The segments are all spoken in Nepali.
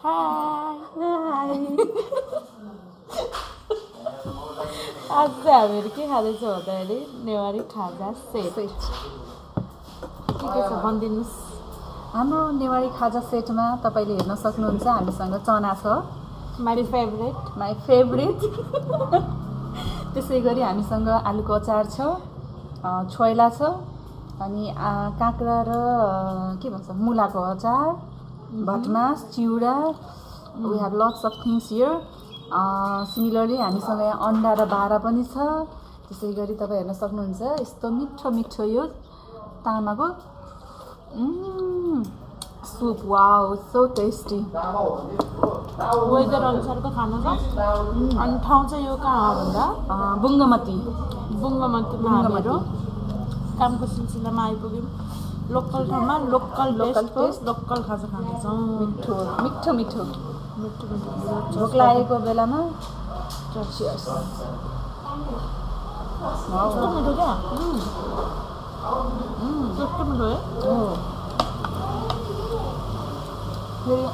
हाई आज चाहिँ हामीहरू के खाँदैछौँ भन्दाखेरि नेवारी खाजा सेट के छ भनिदिनुहोस्। हाम्रो नेवारी खाजा सेटमा तपाईँले हेर्न सक्नुहुन्छ हामीसँग चना छ, माई फेभरेट त्यसै गरी हामीसँग आलुको अचार छ, छोइला छ, अनि काँक्रा र के भन्छ मुलाको अचार, भटमास, चिउरा, we have lots of things here. Similarly हामीसँग यहाँ अन्डा र बारा पनि छ। त्यसै गरी तपाईँ हेर्न सक्नुहुन्छ यस्तो मिठो मिठो यो तामाको soup. Wow, so tasty. Weather अनुसारको खाना छ। अनि ठाउँ चाहिँ यो कहाँ हो भन्दा बुङ्गमतीमा हामीहरू कामको सिलसिलामा आइपुग्यौँ। लोकल ठाउँमा लोकल टेस्ट लोकल खाजा खाँदैछौँ। मिठो मिठो मिठो मिठो मिठो भोक लागेको बेलामा चियर्स। कस्तो मिठो क्या कस्तो मिठो है। फेरि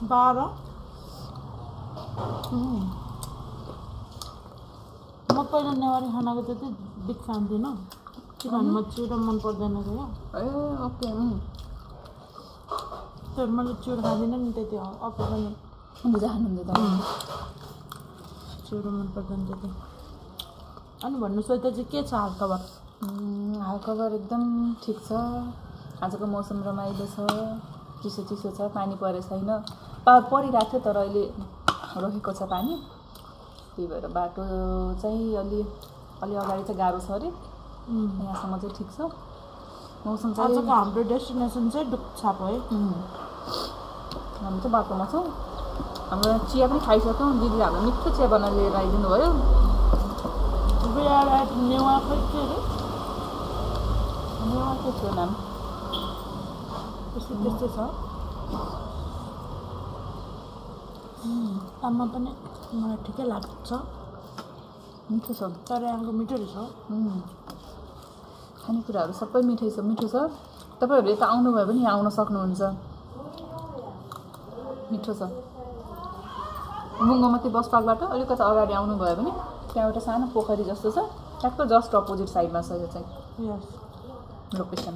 बारा म पहिला नेवारी खानाको त्यति बिग फ्यान थिइनँ किनभने म चिउरा मन पर्दैन थियो। ओके। तर मैले चिउरा खाँदिनँ नि त्यति अब पनि खानुहुन्छ चिउरा मन पर्दैन त्यति। अनि भन्नुहोस् त चाहिँ के छ हालखबर? हालखबर एकदम ठिक छ। आजको मौसम रमाइलो छ, चिसो चिसो छ, पानी परेको छैन। परिरहेको थियो तर अहिले रोकेको छ पानी। त्यही भएर बाटो चाहिँ अलि अगाडि चाहिँ गाह्रो छ अरे, यहाँसम्म चाहिँ ठिक छ मौसम चाहिँ। आजको हाम्रो डेस्टिनेसन चाहिँ डुक्छाप है। हामी चाहिँ बाटोमा छौँ। हाम्रो चिया पनि खाइसक्यौँ। दिदीले हाम्रो मिठो चिया बनाएर लिएर आइदिनु भयो। नेवा खै के अरे नेवा के थियो नाम त्यस्तै छ। आमा पनि मलाई ठिकै लाग्छ, मिठो छ। तर यहाँको मिठो रहेछ। खानेकुराहरू सबै मिठो छ। तपाईँहरूले यता आउनुभयो भने यहाँ आउन सक्नुहुन्छ, मिठो छ। बुङ्गमती बस स्टपबाट अलिकति अगाडि आउनुभयो भने त्यहाँ एउटा सानो पोखरी जस्तो छ, ट्याक्क जस्ट अपोजिट साइडमा छ यो चाहिँ यस लोकेसन।